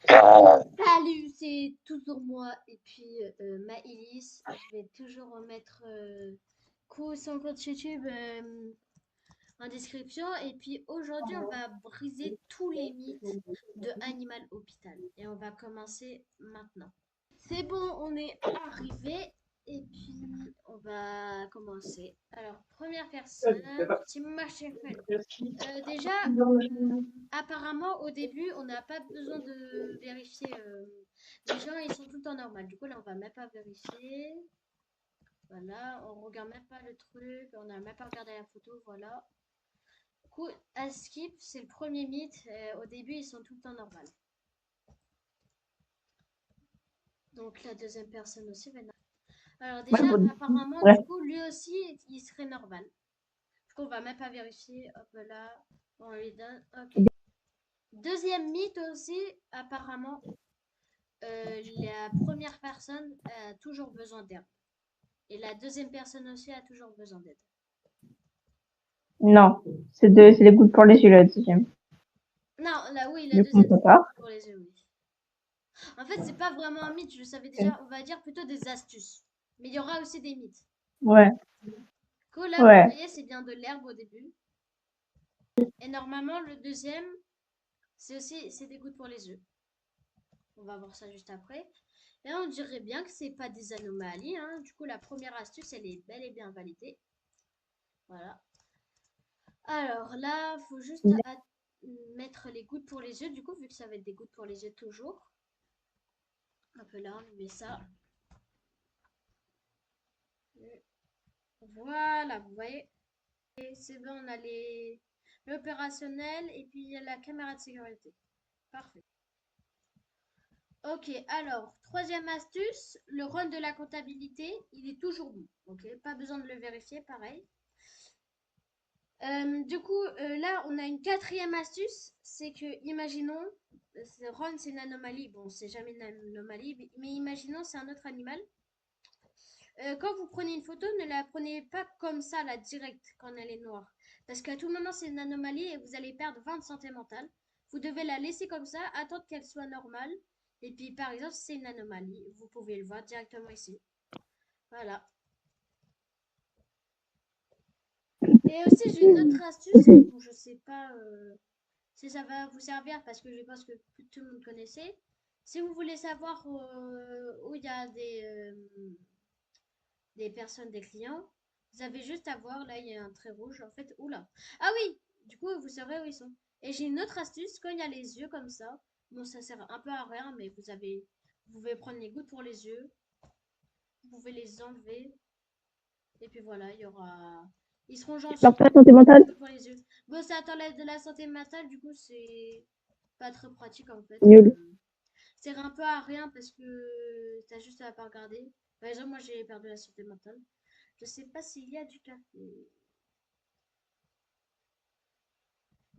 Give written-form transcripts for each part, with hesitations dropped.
Salut, c'est toujours moi et puis Maëlys. Je vais toujours remettre son compte YouTube en description. Et puis aujourd'hui, on va briser tous les mythes de Animal Hospital. Et on va commencer maintenant. C'est bon, on est arrivé. Et puis on va commencer. Alors, première personne, c'est ma chère. Déjà, apparemment, au début, on n'a pas besoin de vérifier. Les gens, ils sont tout le temps normaux. Du coup, là, on va même pas vérifier. Voilà, on regarde même pas le truc. On n'a même pas regardé la photo. Voilà. Du coup, à skip, c'est le premier mythe. Au début, ils sont tout le temps normaux. Donc, la deuxième personne aussi. Alors, déjà, apparemment, Ouais. du coup, lui aussi, il serait normal. Du coup, on va même pas vérifier. Hop là, on lui donne. Ok. Deuxième mythe aussi, apparemment, la première personne a toujours besoin d'aide. Et la deuxième personne aussi a toujours besoin d'aide. Non, c'est des gouttes pour les yeux, la deuxième. Non, là oui, la Du coup, on deuxième peut c'est des pas. gouttes pour les yeux, oui. En fait, c'est pas vraiment un mythe, je le savais déjà, on va dire plutôt des astuces. Mais il y aura aussi des mythes. Ouais, Cool, là, vous ouais. voyez, c'est bien de l'herbe au début. Et normalement, le deuxième, c'est des gouttes pour les yeux. On va voir ça juste après. Là, on dirait bien que c'est pas des anomalies, hein. Du coup, la première astuce, elle est bel et bien validée. Voilà. Alors là, faut juste mettre les gouttes pour les yeux. Du coup, vu que ça va être des gouttes pour les yeux toujours. Un peu là, on met ça. Voilà, vous voyez. C'est bon, on a l'opérationnel et puis il y a la caméra de sécurité. Parfait. Ok, alors, troisième astuce, le run de la comptabilité, il est toujours bon. Ok, pas besoin de le vérifier, pareil. Du coup, là, on a une quatrième astuce, c'est que, imaginons, Ron, c'est une anomalie. Bon, c'est jamais une anomalie, mais imaginons, c'est un autre animal. Quand vous prenez une photo, ne la prenez pas comme ça, là, direct, quand elle est noire. Parce qu'à tout moment, c'est une anomalie et vous allez perdre 20 de santé mentale. Vous devez la laisser comme ça, attendre qu'elle soit normale. Et puis, par exemple, si c'est une anomalie, vous pouvez le voir directement ici. Voilà. Et aussi, j'ai une autre astuce, mais bon, je sais pas si ça va vous servir parce que je pense que tout le monde connaissait. Si vous voulez savoir où il y a des personnes, des clients, vous avez juste à voir, là, il y a un trait rouge, en fait, oula. Ah oui, du coup, vous saurez où ils sont. Et j'ai une autre astuce, quand il y a les yeux comme ça, bon, ça sert un peu à rien, mais vous pouvez prendre les gouttes pour les yeux, vous pouvez les enlever, et puis voilà, il y aura... Ils seront Alors, gentils. pas santé mentale? Pour les yeux. Bon, ça t'enlève de la santé mentale, du coup, c'est pas très pratique en fait. Nul. Ça sert un peu à rien parce que t'as juste à pas regarder. Par exemple, moi j'ai perdu la santé mentale. Je sais pas s'il y a du café.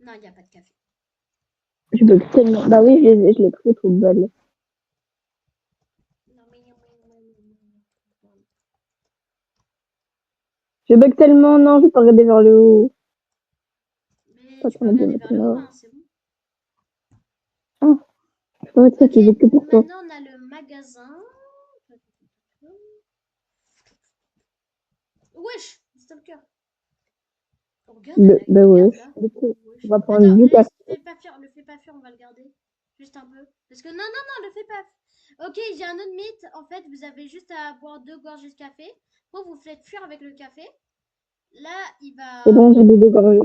Non, il n'y a pas de café. Je bug tellement. Bah oui, je l'ai pris trop belle. Non, mais Je bug tellement, non, je vais pas regarder vers le haut. mais Pas tu peux tourner de regarder vers le haut, maintenant. hein, c'est bon. Ah, je peux retirer Ok, que j'ai que pour toi. maintenant on a le magasin. Wesh, stalker. Oh, regarde, elle a Bah une ouais. herbe là. Du coup, on Wesh. va prendre Attends, du café. le fais pas fuir, on va le garder. Juste un peu. Parce que non, non, non, le fais pas. Ok, j'ai un autre mythe. En fait, vous avez juste à boire 2 gorgées de café. Après, vous faites fuir avec le café. Là, C'est bon, j'ai des gorgées.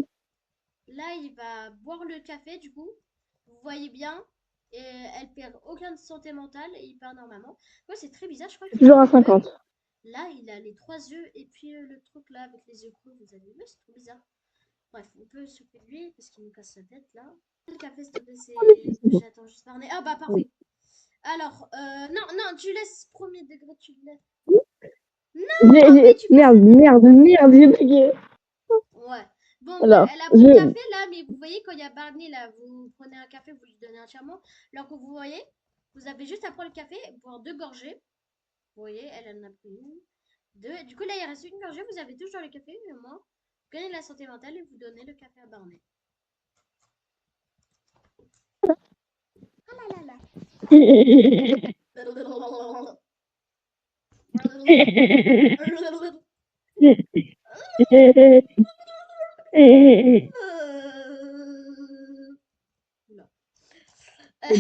là, il va boire le café, du coup. Vous voyez bien. Et elle perd aucune santé mentale et il perd normalement. Ouais, c'est très bizarre. Je crois qu'il a Toujours à un bug. 50. Là, il a les 3 yeux et puis le truc là avec les yeux creux, vous avez vu, c'est trop bizarre. Bref, on peut s'occuper de lui parce qu'il nous casse sa tête là. Le café, s'il te plaît, c'est. J'attends juste par nez. Ah bah Oui. parfait. Alors, non, non, tu laisses premier degré, tu le laisses. Non, mais tu casses la tête. Merde, j'ai bugué. Ouais. Bon, bah, Alors, elle a pris le je, café là, mais vous voyez, quand il y a Barney là, vous prenez un café, vous lui donnez entièrement. Alors que vous voyez, vous avez juste à prendre le café, boire 2 gorgées. Vous voyez, elle en a pris une, deux. Du coup, là, il reste une gorgée, vous avez toujours le café, mais au moins, vous gagnez la santé mentale et vous donnez le café à Barney. Ah là là là. Oula. T'as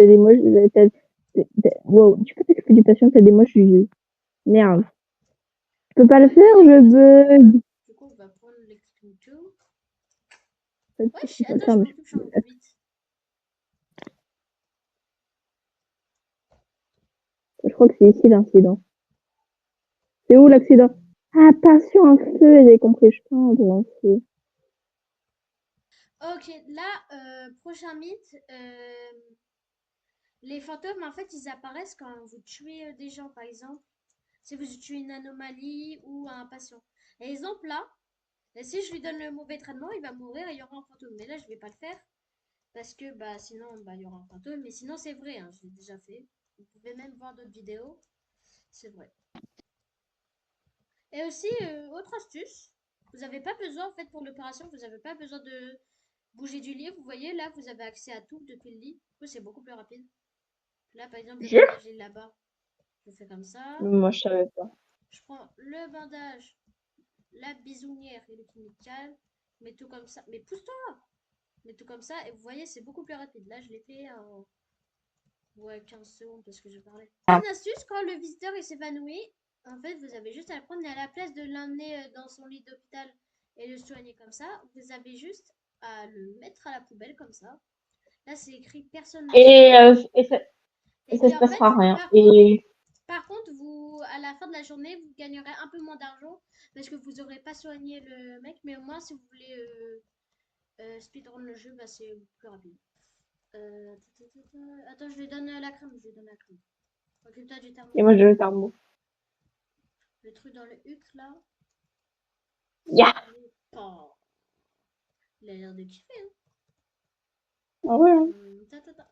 des moches. Wow, tu peux t'expliquer patient, t'as des moches yeux. Merde. Je peux pas le faire, je bug. Du coup, on va prendre l'extincteur. Je Wesh, peux pas le attends, faire, je mais m'en coupe, j'en coupe vite. je crois que c'est ici l'incident. C'est où l'accident? Ah, pas sur un feu, j'ai compris, je pense. Ok, là, prochain mythe. Les fantômes, en fait, ils apparaissent quand vous tuez des gens, par exemple. Si vous tuez une anomalie ou un patient. Exemple, là, si je lui donne le mauvais traitement, il va mourir et il y aura un fantôme. Mais là, je vais pas le faire parce que bah, sinon, bah, il y aura un fantôme. Mais sinon, c'est vrai, hein, je l'ai déjà fait. Vous pouvez même voir d'autres vidéos. C'est vrai. Et aussi, autre astuce, vous n'avez pas besoin, en fait, pour l'opération, vous n'avez pas besoin de bouger du lit. Vous voyez, là, vous avez accès à tout depuis le lit. Du coup, c'est beaucoup plus rapide. Là, par exemple, le Jure? bandage est là-bas. Je fais comme ça. Moi, je savais pas. Je prends le bandage, la bisounière et le chimical. Mais tout comme ça. Mais pousse-toi! Mais tout comme ça. Et vous voyez, c'est beaucoup plus rapide. Là, je l'ai fait en ouais, 15 secondes parce que je parlais. Une astuce, quand le visiteur il s'évanouit, en fait, vous avez juste à le prendre et à la place de l'emmener dans son lit d'hôpital et le soigner comme ça, vous avez juste à le mettre à la poubelle comme ça. Là, c'est écrit personne ne Et, soigne. et Et ça puis se en passera fait, rien. par contre, vous, à la fin de la journée, vous gagnerez un peu moins d'argent parce que vous n'aurez pas soigné le mec. Mais au moins, si vous voulez speedrun le jeu, bah, c'est plus rapide. Attends, je lui donne la crème. Je lui donne la crème. Occupe-toi du Et thermos. moi, je vais faire mot. Le truc dans le huc là. Yeah! Oh, il a l'air de kiffer. Hein. Ah ouais, hein. Ta, ta, ta.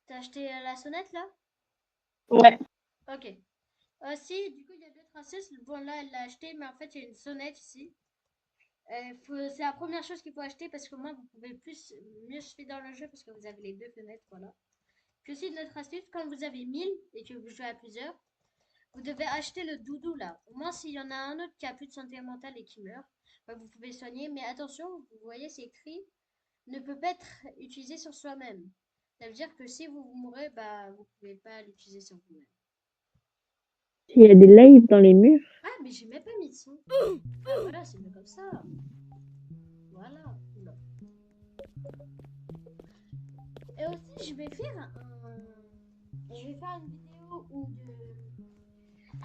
T'as acheté la sonnette là? Ouais. Ok. Si, du coup, il y a deux princesses. Bon, là, elle l'a acheté, mais en fait, il y a une sonnette ici. C'est la première chose qu'il faut acheter parce que moi, vous pouvez mieux suivre dans le jeu parce que vous avez les deux fenêtres. Voilà. Puis aussi, notre astuce, quand vous avez 1000 et que vous jouez à plusieurs, vous devez acheter le doudou là. Au moins, s'il y en a un autre qui a plus de santé mentale et qui meurt, bah, vous pouvez soigner. Mais attention, vous voyez, c'est écrit ne peut pas être utilisé sur soi-même. Ça veut dire que si vous mourrez, bah, vous pouvez pas l'utiliser sur vous-même. Il y a des lives dans les murs. Ah, mais j'ai même pas mis de son. Ah, voilà, c'est mieux comme ça. Voilà. Oula. Et aussi, je vais faire une vidéo où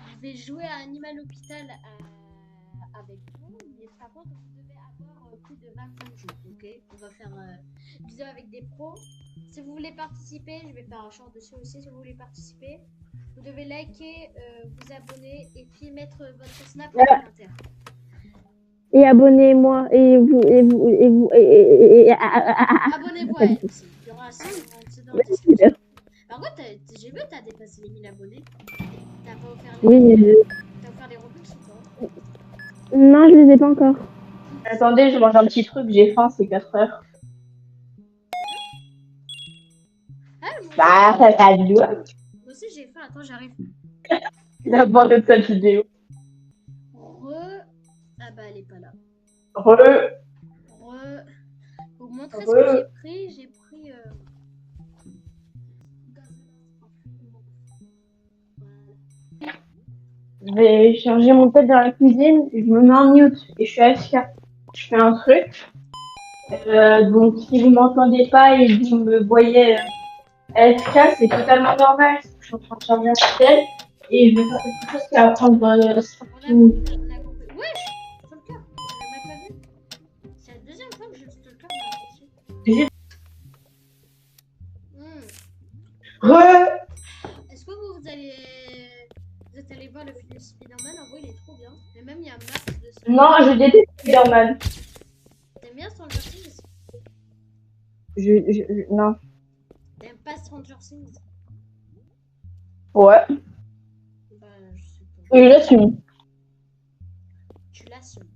je vais jouer à Animal Hôpital avec vous. Mais par contre, vous devez avoir plus de 25 jours. Ok. On va faire une vidéo avec des pros. Si vous voulez participer, je vais faire un short dessus aussi. Si vous voulez participer, vous devez liker, vous abonner et puis mettre votre snap en commentaire. Et abonnez-moi. Abonnez-vous à elle aussi. Il y aura c'est dans la description. Par contre, j'ai vu que t'as dépassé les 1000 abonnés. T'as pas offert les, Oui, t'as offert les Robux ou pas? non, je les ai pas encore. Attendez, je mange un petit truc, j'ai faim, c'est 4 heures. Ah, moi aussi, Bah, ça va vidéo. moi aussi j'ai faim. Attends, j'arrive. Il a abandonné sa vidéo. Ah bah, elle est pas là. Re, Re. Pour vous montrer ce que re. j'ai pris. Je vais charger mon tel dans la cuisine, je me mets en mute et je suis AFK. Je fais un truc. Donc, si vous m'entendez pas et que vous me voyez AFK, c'est totalement normal. Je suis en train de charger un tel et je vais faire quelque chose qui va prendre 5 On a minutes. compris, on a compris. Wesh! Stalker! J'ai même pas vu. C'est la deuxième fois que je le stalker dans la partie. Re. Est-ce que vous êtes allé voir le film Spider-Man? En vrai, il est trop bien. Et même, il y a un map de Non, Spider-Man. je déteste Spider-Man. T'aimes bien Stranger Things? Non. T'aimes pas Stranger Things? Ouais. Bah, je sais pas. Et j'assume. Tu l'assumes.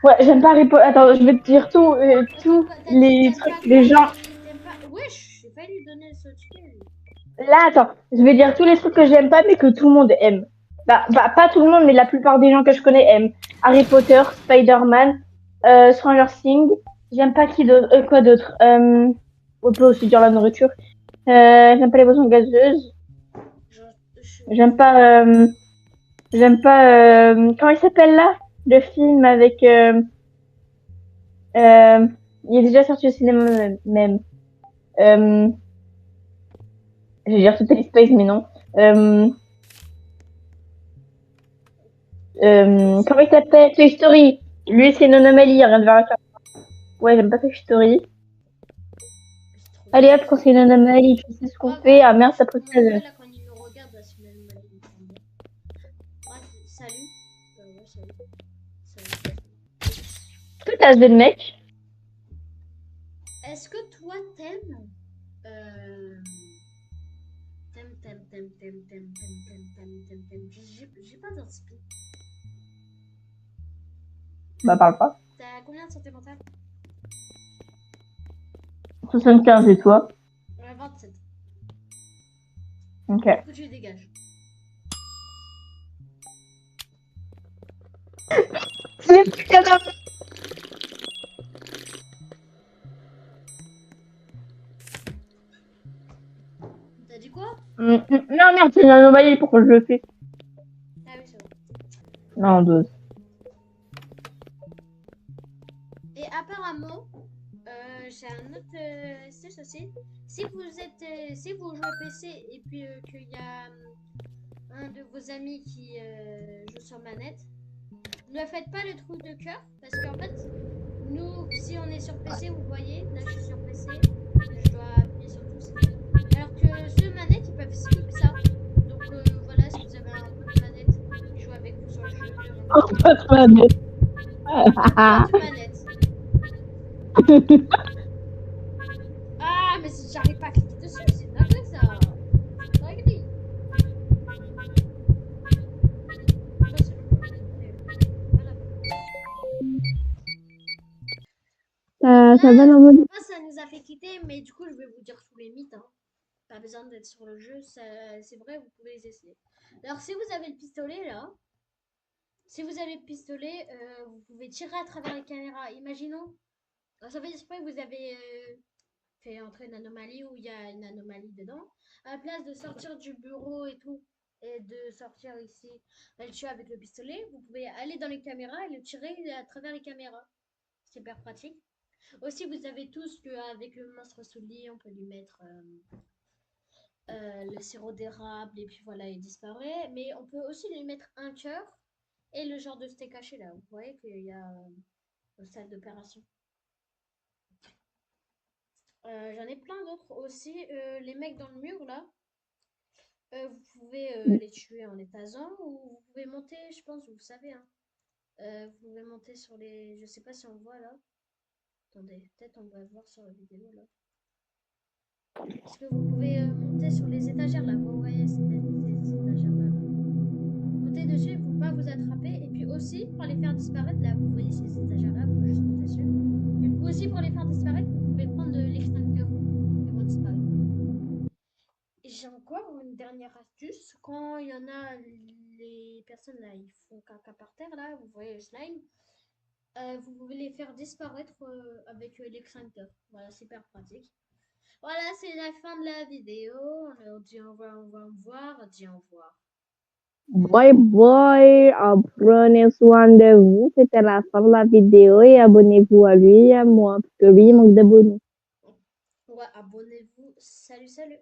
Ouais, j'aime pas Harry Potter. Attends, je vais te dire Attends, tous quoi, les t'aimes trucs, pas les quoi? gens. T'aimes pas... Wesh, j'ai pas lui donner ce ticket, lui. Là, attends, je vais dire tous les trucs que j'aime pas, mais que tout le monde aime. Bah, pas tout le monde, mais la plupart des gens que je connais aiment. Harry Potter, Spider-Man, Stranger Things. J'aime pas qui d'autre, quoi d'autre. On peut aussi dire la nourriture. J'aime pas les boissons gazeuses. Genre, J'aime pas, comment il s'appelle là? Le film avec, il est déjà sorti au cinéma même. Euh, je vais dire Total Space, mais non. Euh, c'est comment il quoi? s'appelle? Toy Story. Lui, c'est une anomalie, rien de voir la carte. Ouais, j'aime pas Toy Story. C'est trop Allez hop, bizarre. quand c'est une anomalie, tu sais ce qu'on Ouais, fait. voilà, Ah merde, ça pose comment pas il de... fait là quand il nous regarde là, c'est même mal, il me semble. Ouais, salut. Ouais, salut. Salut. Tout à ce mec. Est-ce que toi t'aimes euh... J'ai pas d'inspi. Bah, parle pas. T'as combien de santé mentale? 75 et toi? 27. Ok. Du coup, tu dégages. T'as dit quoi? Non, merde, c'est une anomalie, pourquoi je le fais? Ah oui, c'est bon. Non, 12. Et apparemment, j'ai un autre astuce aussi. Si vous êtes, si vous jouez PC et puis qu'il y a un de vos amis qui joue sur manette, ne faites pas le trou de cœur parce qu'en fait, nous, si on est sur PC, vous voyez, là je suis sur PC, je dois appuyer sur tout skip. Alors que sur manette, ils peuvent skip ça. Donc voilà, si vous avez un peu de manette qui joue avec vous sur le jeu, Oh, pas de manette. un pote manette. Ah, mais si j'arrive pas à cliquer dessus, c'est dingue ça. Dinguerie. Ça, c'est le problème. Voilà. Ça va Là, dans votre... moi, ça nous a fait quitter, mais du coup, je vais vous dire tous les mythes. Hein. Pas besoin d'être sur le jeu, c'est vrai, vous pouvez les essayer. Alors, si vous avez le pistolet là, si vous avez le pistolet, vous pouvez tirer à travers les caméras. Imaginons, ça fait exprès, vous avez fait entrer une anomalie où il y a une anomalie dedans. À la place de sortir du bureau et tout, et de sortir ici, le tuer avec le pistolet, vous pouvez aller dans les caméras et le tirer à travers les caméras. C'est hyper pratique. Aussi, vous savez tous qu'avec le monstre sous le lit, on peut lui mettre le sirop d'érable et puis voilà, il disparaît. Mais on peut aussi lui mettre un cœur et le genre de steak haché là. Vous voyez qu'il y a une salle d'opération. J'en ai plein d'autres aussi. Les mecs dans le mur là, vous pouvez les tuer en les tasant ou vous pouvez monter, je pense, vous savez. Hein. Vous pouvez monter sur les. Je sais pas si on voit là. Attendez, peut-être on va voir sur la vidéo là. Parce que vous pouvez monter sur les étagères là. Vous voyez ces étagères là. Montez dessus, il ne faut pas vous attraper. Et puis aussi, pour les faire disparaître, là, vous voyez ces étagères là, vous pouvez juste monter dessus. Et puis aussi, pour les faire disparaître, vous pouvez prendre l'extincteur. Ils vont disparaître. Et j'ai encore une dernière astuce. Quand il y en a, les personnes là, ils font caca par terre là, vous voyez le slime. Vous pouvez les faire disparaître avec l'extincteur. Voilà, super pratique. Voilà, c'est la fin de la vidéo. On dit au revoir, on va me voir, on dit au revoir. Bye bye, prenez soin de vous. C'était la fin de la vidéo et abonnez-vous à lui et à moi parce que lui, il manque d'abonnés. Ouais, abonnez-vous. Salut, salut.